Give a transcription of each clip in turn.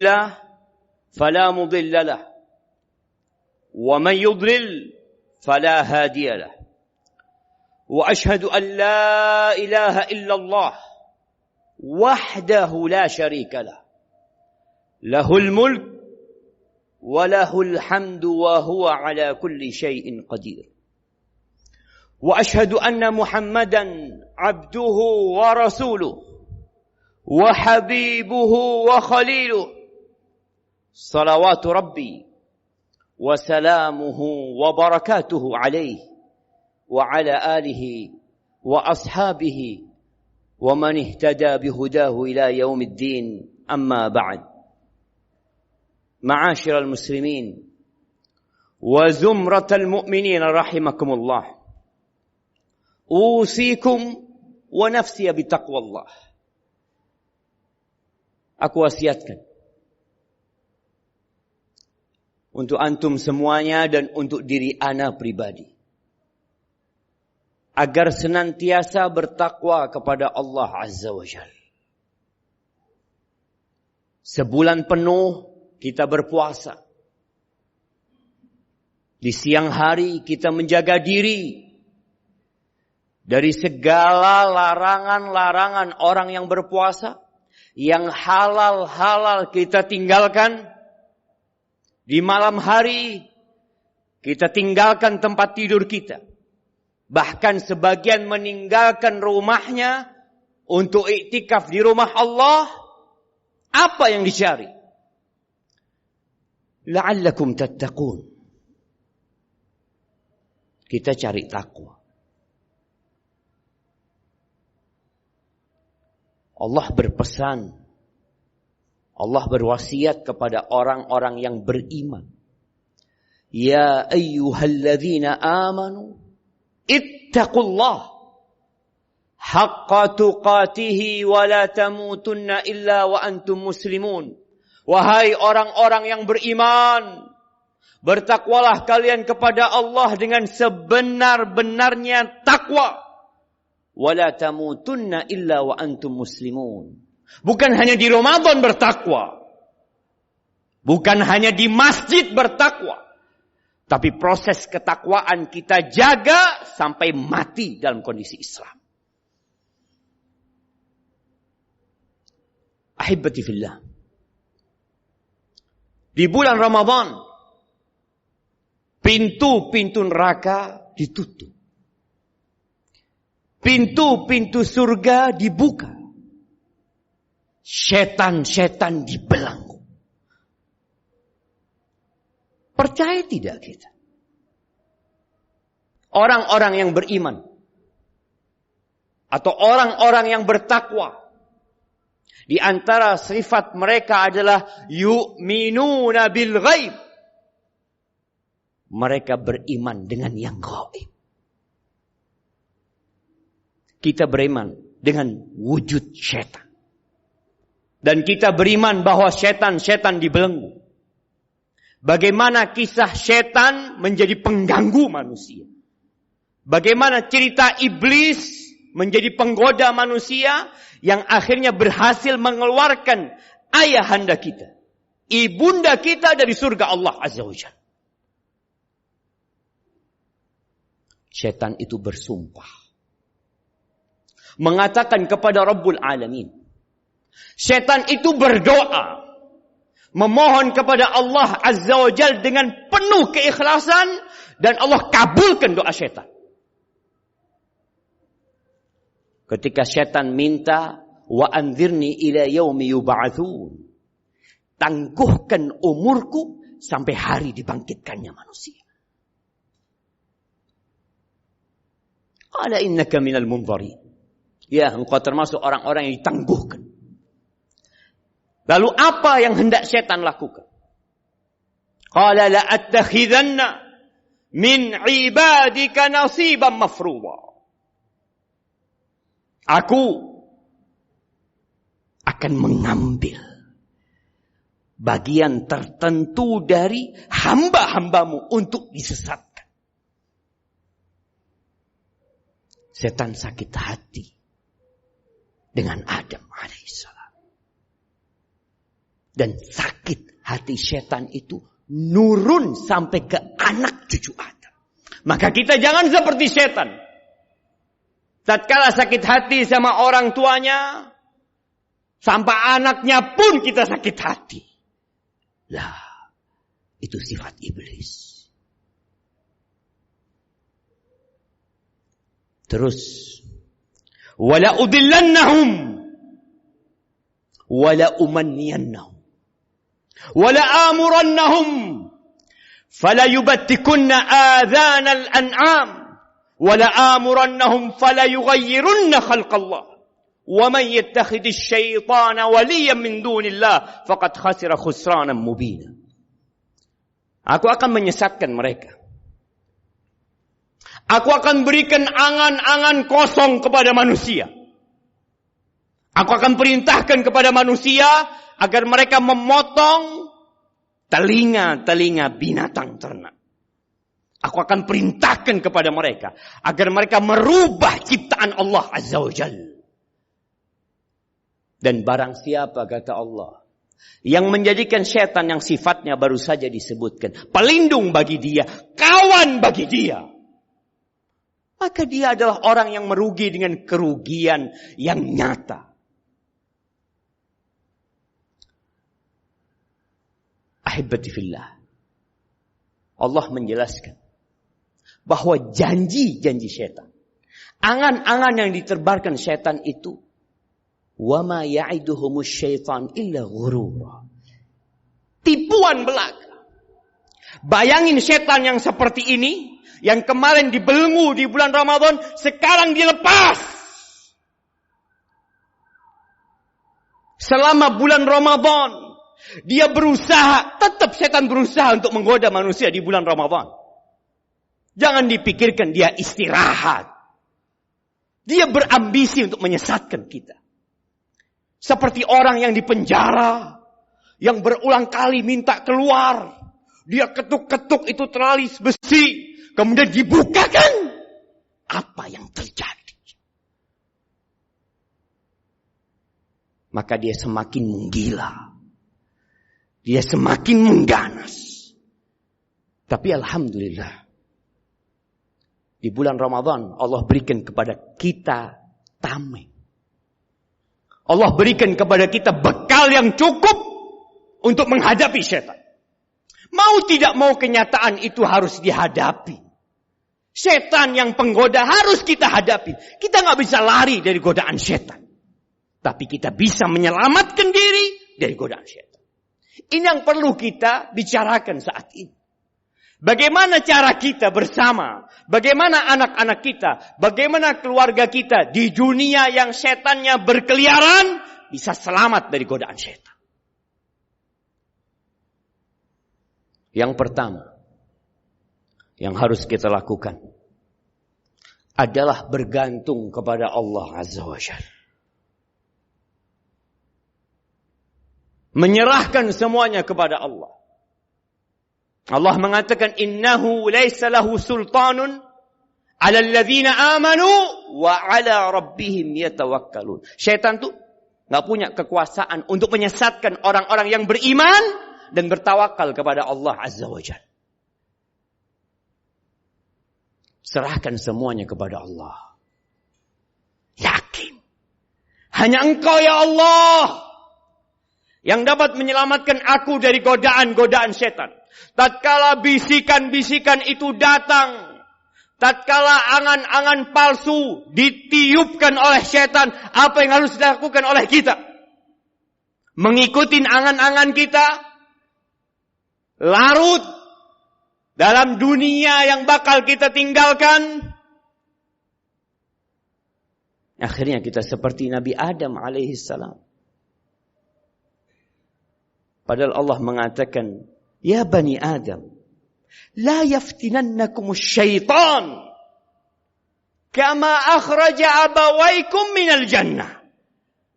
الله فلا مضل له ومن يضلل فلا هادي له وأشهد أن لا إله إلا الله وحده لا شريك له له الملك وله الحمد وهو على كل شيء قدير وأشهد أن محمدا عبده ورسوله وحبيبه وخليله صلوات ربي وسلامه وبركاته عليه وعلى آله وأصحابه ومن اهتدى بهداه إلى يوم الدين أما بعد معاشر المسلمين وزمرة المؤمنين رحمكم الله أوصيكم ونفسي بتقوى الله. Aku wasiatkan untuk antum semuanya dan untuk diri ana pribadi agar senantiasa bertakwa kepada Allah Azza wa Jalla. Sebulan penuh kita berpuasa. Di siang hari kita menjaga diri dari segala larangan-larangan orang yang berpuasa. Yang halal-halal kita tinggalkan. Di malam hari kita tinggalkan tempat tidur kita. Bahkan sebagian meninggalkan rumahnya untuk iktikaf di rumah Allah. Apa yang dicari? La'allakum tattaqun. Kita cari takwa. Allah berpesan, Allah berwasiat kepada orang-orang yang beriman. Ya ayyuhalladzina amanu ittaqullah haqqa tuqatihi wa la tamutunna illa wa antum muslimun. Wahai orang-orang yang beriman, bertakwalah kalian kepada Allah dengan sebenar-benarnya takwa. Wala tamutunna illa wa antum muslimun. Bukan hanya di Ramadan bertakwa. Bukan hanya di masjid bertakwa. Tapi proses ketakwaan kita jaga sampai mati dalam kondisi Islam. Ahibbati fillah. Di bulan Ramadan pintu-pintu neraka ditutup. Pintu-pintu surga dibuka. Setan-setan dibelenggu. Percaya tidak kita? Orang-orang yang beriman. Atau orang-orang yang bertakwa. Di antara sifat mereka adalah yu'minuna bil ghaib. Mereka beriman dengan yang gaib. Kita beriman dengan wujud setan. Dan kita beriman bahwa setan-setan dibelenggu. Bagaimana kisah setan menjadi pengganggu manusia. Bagaimana cerita iblis menjadi penggoda manusia yang akhirnya berhasil mengeluarkan ayahanda kita, ibunda kita dari surga Allah Azza wa Jalla. Setan itu bersumpah. Mengatakan kepada Rabbul Alamin. Setan itu berdoa. Memohon kepada Allah Azza wa Jalla dengan penuh keikhlasan. Dan Allah kabulkan doa setan. Ketika setan minta. Wa anzirni ila yaumi yub'atsun. Tangguhkan umurku sampai hari dibangkitkannya manusia. Qala innaka minal munzarin. Ya, engkau termasuk orang-orang yang ditangguhkan. Lalu apa yang hendak setan lakukan? Qala la attakhidanna min ibadika nasiban mafruḍa. Aku akan mengambil bagian tertentu dari hamba-hambamu untuk disesatkan. Setan sakit hati dengan Adam alaihissalam. Dan sakit hati setan itu nurun sampai ke anak cucu Adam. Maka kita jangan seperti setan. Tatkala sakit hati sama orang tuanya, sampai anaknya pun kita sakit hati. Lah, itu sifat iblis. Terus, wala udillannahum wala umanniyannahum wala amurannahum fala yubattikunna adhanal an'am wala amurannahum fala yughayyirunna khalqallah wa man yattakhidhish syaitana waliyan min dunillah faqad khasira khusranan mubina. Aku akan menyesatkan mereka. Aku akan berikan angan-angan kosong kepada manusia. Aku akan perintahkan kepada manusia agar mereka memotong telinga-telinga binatang ternak. Aku akan perintahkan kepada mereka agar mereka merubah ciptaan Allah Azza wa Jalla. Dan barang siapa, kata Allah, yang menjadikan setan yang sifatnya baru saja disebutkan pelindung bagi dia, kawan bagi dia, maka dia adalah orang yang merugi dengan kerugian yang nyata. Ahibati fillah. Allah menjelaskan bahwa janji-janji setan, angan-angan yang diterbarkan setan itu, wa ma ya'iduhumus syaitan illa ghurura. Tipuan belaka. Bayangin setan yang seperti ini, yang kemarin dibelenggu di bulan Ramadan, sekarang dilepas. Selama bulan Ramadan, dia berusaha, tetap setan berusaha untuk menggoda manusia di bulan Ramadan. Jangan dipikirkan dia istirahat. Dia berambisi untuk menyesatkan kita. Seperti orang yang dipenjara, yang berulang kali minta keluar. Dia ketuk-ketuk itu teralis besi. Kemudian dibukakan. Apa yang terjadi? Maka dia semakin menggila. Dia semakin mengganas. Tapi alhamdulillah, di bulan Ramadan Allah berikan kepada kita tameng. Allah berikan kepada kita bekal yang cukup untuk menghadapi setan. Mau tidak mau kenyataan itu harus dihadapi. Setan yang penggoda harus kita hadapi. Kita nggak bisa lari dari godaan setan. Tapi kita bisa menyelamatkan diri dari godaan setan. Ini yang perlu kita bicarakan saat ini. Bagaimana cara kita bersama, bagaimana anak-anak kita, bagaimana keluarga kita di dunia yang setannya berkeliaran bisa selamat dari godaan setan. Yang pertama yang harus kita lakukan adalah bergantung kepada Allah Azza wa Jalla. Menyerahkan semuanya kepada Allah. Allah mengatakan innahu laysa lahu sultanun 'ala alladhina amanu wa 'ala rabbihim yatawakkalun. Syaitan tuh enggak punya kekuasaan untuk menyesatkan orang-orang yang beriman dan bertawakal kepada Allah Azza wa Jalla. Serahkan semuanya kepada Allah. Yakin. Hanya Engkau ya Allah yang dapat menyelamatkan aku dari godaan-godaan setan. Tatkala bisikan-bisikan itu datang, tatkala angan-angan palsu ditiupkan oleh setan, apa yang harus dilakukan oleh kita? Mengikuti angan-angan kita, larut dalam dunia yang bakal kita tinggalkan. Akhirnya kita seperti Nabi Adam alaihissalam. Padahal Allah mengatakan, ya Bani Adam, la yaftinannakumus syaitan kama akhraja abawaikum minal jannah.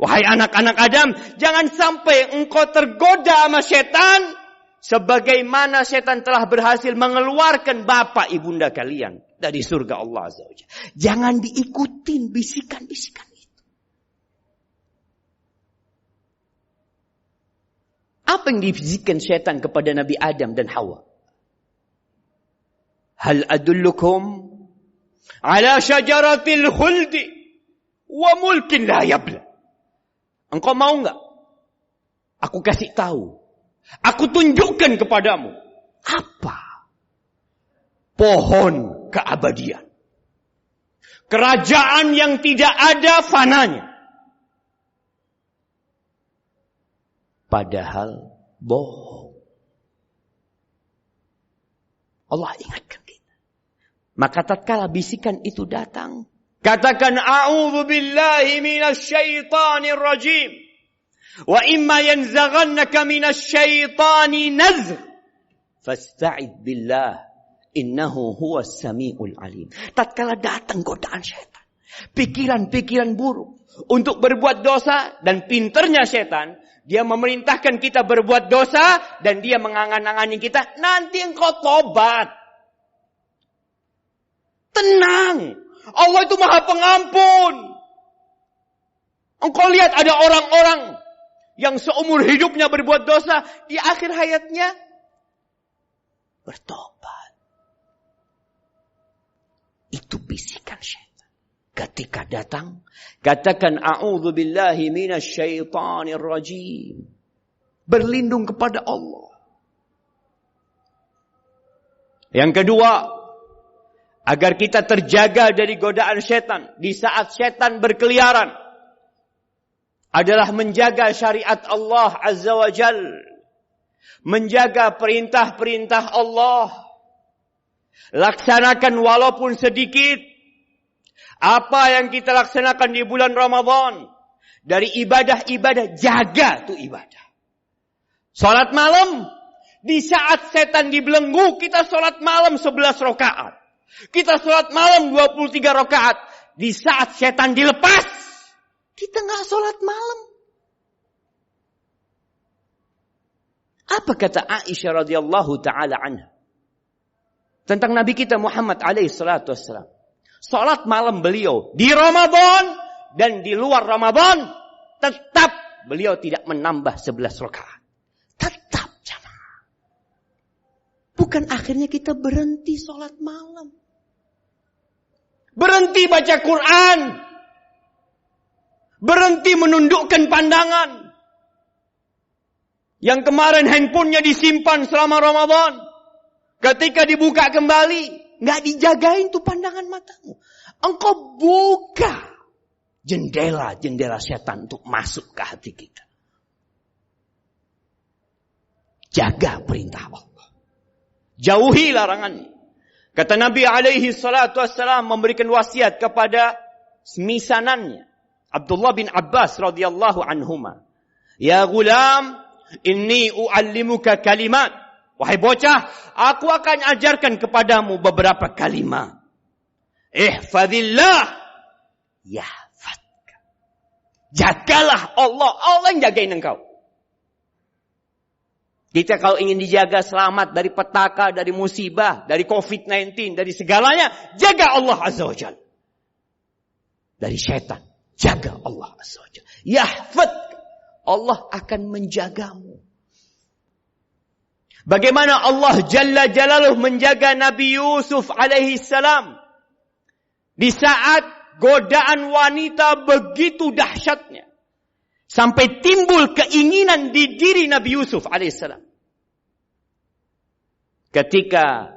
Wahai anak-anak Adam, jangan sampai engkau tergoda sama setan sebagaimana setan telah berhasil mengeluarkan bapak ibunda kalian dari surga Allah Azza wa Jalla. Jangan diikutin bisikan-bisikan itu. Apa yang dibisikkan syaitan kepada Nabi Adam dan Hawa? Hal adullukum ala syajaratil khuldi wa mulkin la yabla. Engkau mau enggak? Aku kasih tahu. Aku tunjukkan kepadamu. Apa? Pohon keabadian. Kerajaan yang tidak ada fananya. Padahal bohong. Allah ingatkan kita. Maka tatkala bisikan itu datang, katakan a'udzu billahi minasyaitonir rajim. Wa imma yanzaghannaka minasyaitani nazgh fasta'id billah innahu huwas samiul alim. Tatkala datang godaan syaitan, pikiran-pikiran buruk untuk berbuat dosa, dan pinternya syaitan, dia memerintahkan kita berbuat dosa dan dia mengangan-angani kita, nanti engkau tobat. Tenang, Allah itu Maha Pengampun. Engkau lihat ada orang-orang yang seumur hidupnya berbuat dosa, di akhir hayatnya bertobat. Itu bisikan syaitan. Ketika datang, katakan a'udzu billahi minasyaitonir rajim. Berlindung kepada Allah. Yang kedua, agar kita terjaga dari godaan syaitan di saat syaitan berkeliaran, adalah menjaga syariat Allah Azza wa Jal. Menjaga perintah-perintah Allah. Laksanakan walaupun sedikit. Apa yang kita laksanakan di bulan Ramadan. Dari ibadah-ibadah, jaga tuh ibadah. Salat malam. Di saat setan dibelenggu, kita salat malam 11 rakaat. Kita salat malam 23 rakaat. Di saat setan dilepas, kita nggak sholat malam. Apa kata Aisyah radhiyallahu taala anha tentang Nabi kita Muhammad alaihi salatu wassalam? Sholat malam beliau di Ramadan dan di luar Ramadan tetap beliau tidak menambah 11 rakaat. Tetap jamaah. Bukan akhirnya kita berhenti sholat malam. Berhenti baca Quran. Berhenti menundukkan pandangan. Yang kemarin handphonenya disimpan selama Ramadan. Ketika dibuka kembali, nggak dijagain tuh pandangan matamu. Engkau buka jendela-jendela setan untuk masuk ke hati kita. Jaga perintah Allah. Jauhi larangannya. Kata Nabi alaihi salatu wassalam memberikan wasiat kepada semisanannya. Abdullah bin Abbas radhiyallahu anhuma. Ya gulam, inni u'allimuka kalimat. Wahai bocah, aku akan ajarkan kepadamu beberapa kalimat. Ihfadillah yahfadka. Jagalah Allah, Allah yang jagain engkau. Kita kalau ingin dijaga selamat dari petaka, dari musibah, dari COVID-19, dari segalanya, jaga Allah Azza wa Jalla. Dari syaitan. Jaga Allah Azza wa Jalla. Yahfad. Allah akan menjagamu. Bagaimana Allah Jalla Jalaluh menjaga Nabi Yusuf alaihi salam. Di saat godaan wanita begitu dahsyatnya. Sampai timbul keinginan di diri Nabi Yusuf alaihi salam. Ketika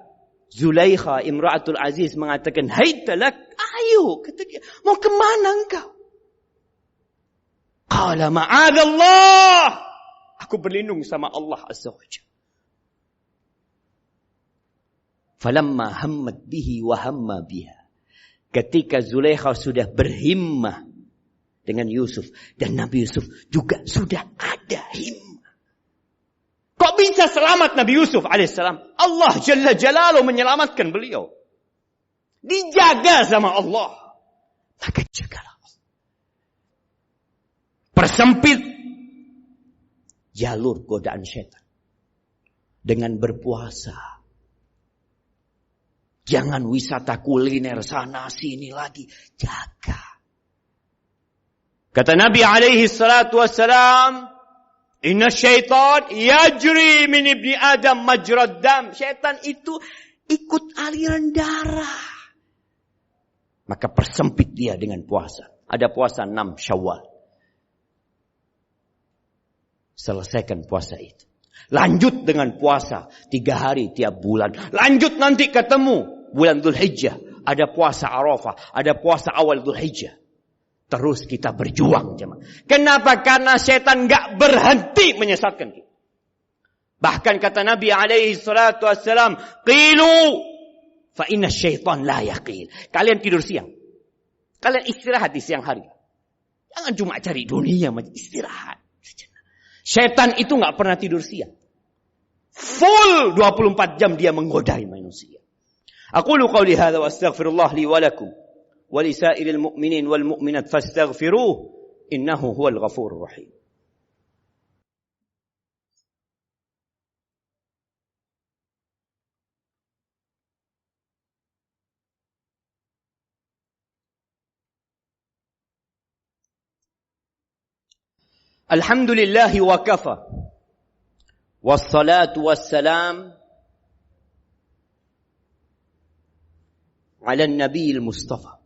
Zulaikha Imra'atul Aziz mengatakan, "Hai talak, ayo," kata dia, "mau kemana engkau?" Qala ma'adallah. Aku berlindung sama Allah Azza wa Jalla. Falamma hammat bihi wa hamma biha. Ketika Zulaikha sudah berhimmah dengan Yusuf. Dan Nabi Yusuf juga sudah ada himmah. Kok bisa selamat Nabi Yusuf alaihissalam? Allah Jalla Jalaluh menyelamatkan beliau. Dijaga sama Allah. Maka jagalah. Persempit jalur godaan syaitan dengan berpuasa. Jangan wisata kuliner sana sini lagi. Jaga. Kata Nabi alaihi salatu wassalam, Inna syaitan yajri min ibni Adam majrad dam. Syaitan itu ikut aliran darah. Maka persempit dia dengan puasa. Ada puasa 6 Syawal. Selesaikan puasa itu. Lanjut dengan puasa 3 hari tiap bulan. Lanjut nanti ketemu bulan Dzulhijjah. Ada puasa Arafah. Ada puasa awal Dzulhijjah. Terus kita berjuang, jemaah. Kenapa? Karena setan gak berhenti menyesatkan kita. Bahkan kata Nabi alaihi salatu wassalam, qilu fa inna syaitan la yaqil. Kalian tidur siang. Kalian istirahat di siang hari. Jangan cuma cari dunia, istirahat. Setan itu gak pernah tidur siang. Full 24 jam dia menggodai manusia. Aqulu qawli hadza wa astaghfirullah li wa lakum wa li sa'iril mu'minin wal mu'minat fastaghfiruh innahu huwal ghafurur rahim. Alhamdulillahi wa kafa. Wassalatu wassalam ala an-nabiy al-mustafa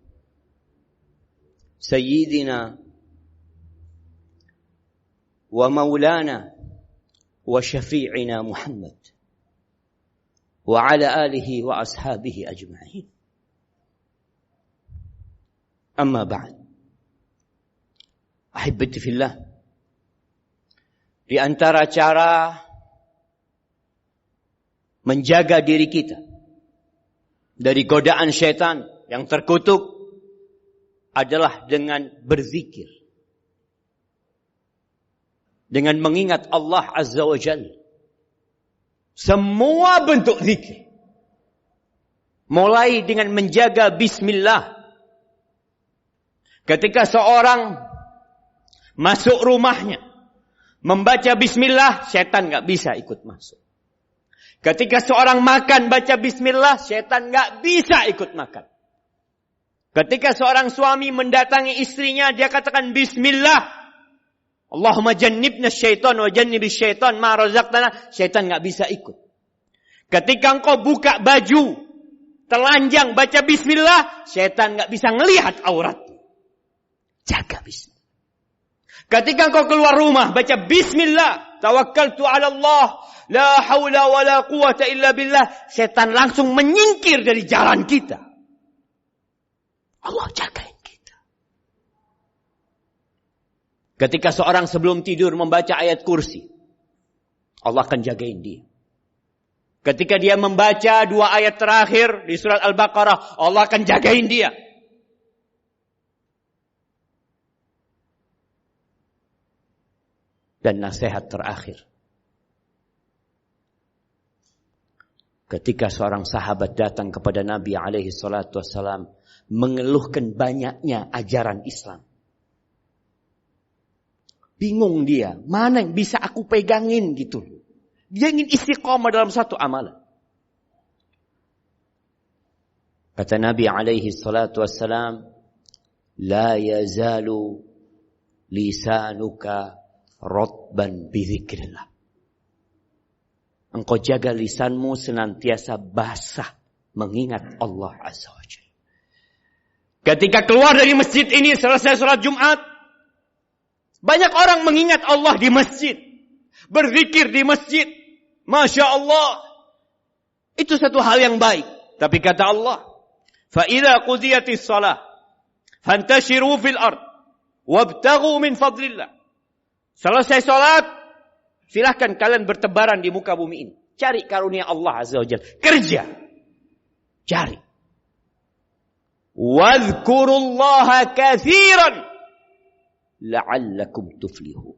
sayyidina wa maulana wa syafi'ina Muhammad wa ala alihi wa ashabihi ajma'in. Amma ba'd. Ahibbati fillah. Di antara cara menjaga diri kita dari godaan syaitan yang terkutuk adalah dengan berzikir. Dengan mengingat Allah Azza wa Jalla. Semua bentuk zikir. Mulai dengan menjaga bismillah. Ketika seorang masuk rumahnya, membaca bismillah, syaitan gak bisa ikut masuk. Ketika seorang makan baca bismillah, syaitan gak bisa ikut makan. Ketika seorang suami mendatangi istrinya, dia katakan bismillah. Allahumma jannibna syaitan wa jannibis syaitan ma razaqtana. Syaitan gak bisa ikut. Ketika engkau buka baju, telanjang baca bismillah, syaitan gak bisa ngelihat auratmu. Jaga bismillah. Ketika engkau keluar rumah, baca bismillah. Tawakkaltu ala Allah. La hawla wa la quwata illa billah. Setan langsung menyingkir dari jalan kita. Allah jagain kita. Ketika seorang sebelum tidur membaca ayat kursi, Allah akan jagain dia. Ketika dia membaca 2 ayat terakhir di surat Al-Baqarah, Allah akan jagain dia. Dan nasihat terakhir. Ketika seorang sahabat datang kepada Nabi alaihi salatu wassalam, mengeluhkan banyaknya ajaran Islam. Bingung dia, mana yang bisa aku pegangin gitu. Dia ingin istiqomah dalam satu amalan. Kata Nabi alaihi salatu wassalam, la yazalu lisanuka rotban bizikrillah. Engkau jaga lisanmu senantiasa basah mengingat Allah Azza wa Jalla. Ketika keluar dari masjid ini selesai sholat Jumat, banyak orang mengingat Allah di masjid, berzikir di masjid. Masya Allah, itu satu hal yang baik. Tapi kata Allah, fa idza qudiyatis shalah fantashiru fil ard wabtaghu min fadlillah. Selesai sholat, silahkan kalian bertebaran di muka bumi ini. Cari karunia Allah Azza wa Jalla. Kerja. Cari. Wadhkurullaha kathiran. La'allakum tuflihu.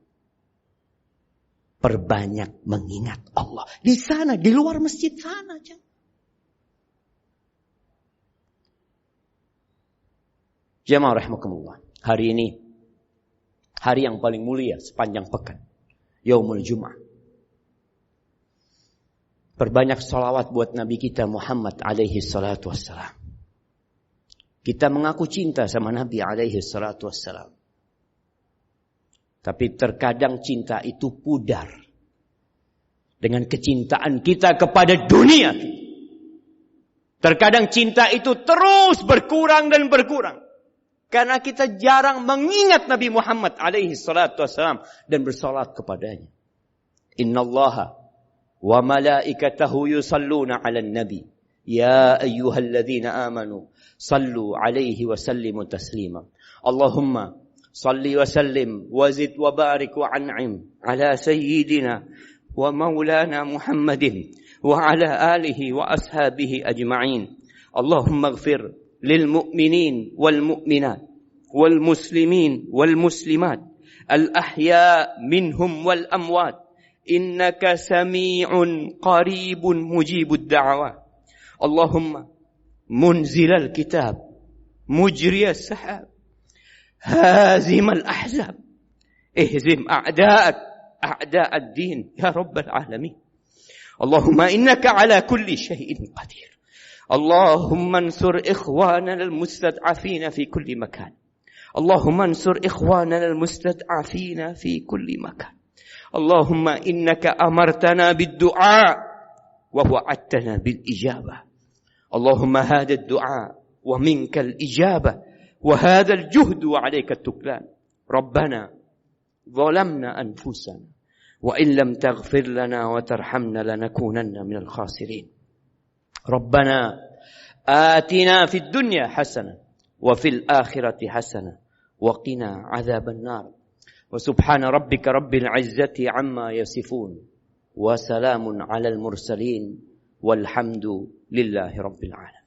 Perbanyak mengingat Allah. Di sana, di luar masjid sana. Jamaah rahimakumullah. Hari ini, hari yang paling mulia sepanjang pekan. Yaumul Jum'ah. Perbanyak salawat buat Nabi kita Muhammad alaihi salatu wassalam. Kita mengaku cinta sama Nabi alaihi salatu wassalam. Tapi terkadang cinta itu pudar dengan kecintaan kita kepada dunia. Terkadang cinta itu terus berkurang dan berkurang. Karena kita jarang mengingat Nabi Muhammad alaihi salatu wassalam dan bersalat kepadanya. Innallaha wa malaikatahu yusalluna 'alan nabi. Ya ayyuhalladzina amanu sallu 'alaihi wa sallimu taslima. Allahumma salli wa sallim wa zid wa barik wa an'im 'ala sayyidina wa maulana Muhammadin wa 'ala alihi wa ashabihi ajma'in. Allahumma ighfir lil mu'minin wal mu'minat wal muslimin wal muslimat al ahya minhum wal amwat. Innaka sami'un qaribun mujibud da'awat. Allahumma munzilal kitab mujriyas sahab hazimal ahzab ihzim a'da'ad din ya rabbal alamin. Allahumma innaka ala kulli shay'in qadir. Allahumma ansur ikhwanana al-mustad'afina fi kulli makan. Allahumma ansur ikhwanana al-mustad'afina fi kulli makan. Allahumma innaka amartana bid-du'a wa wa'adtana bil-ijabah. اللهم هذا الدعاء ومنك الإجابة وهذا الجهد وعليك التكلان. ربنا ظلمنا أنفسنا وإن لم تغفر لنا وترحمنا لنكونن من الخاسرين. ربنا آتنا في الدنيا حسنة وفي الآخرة حسنة وقنا عذاب النار. وسبحان ربك رب العزة عما يصفون وسلام على المرسلين والحمد لله رب العالمين.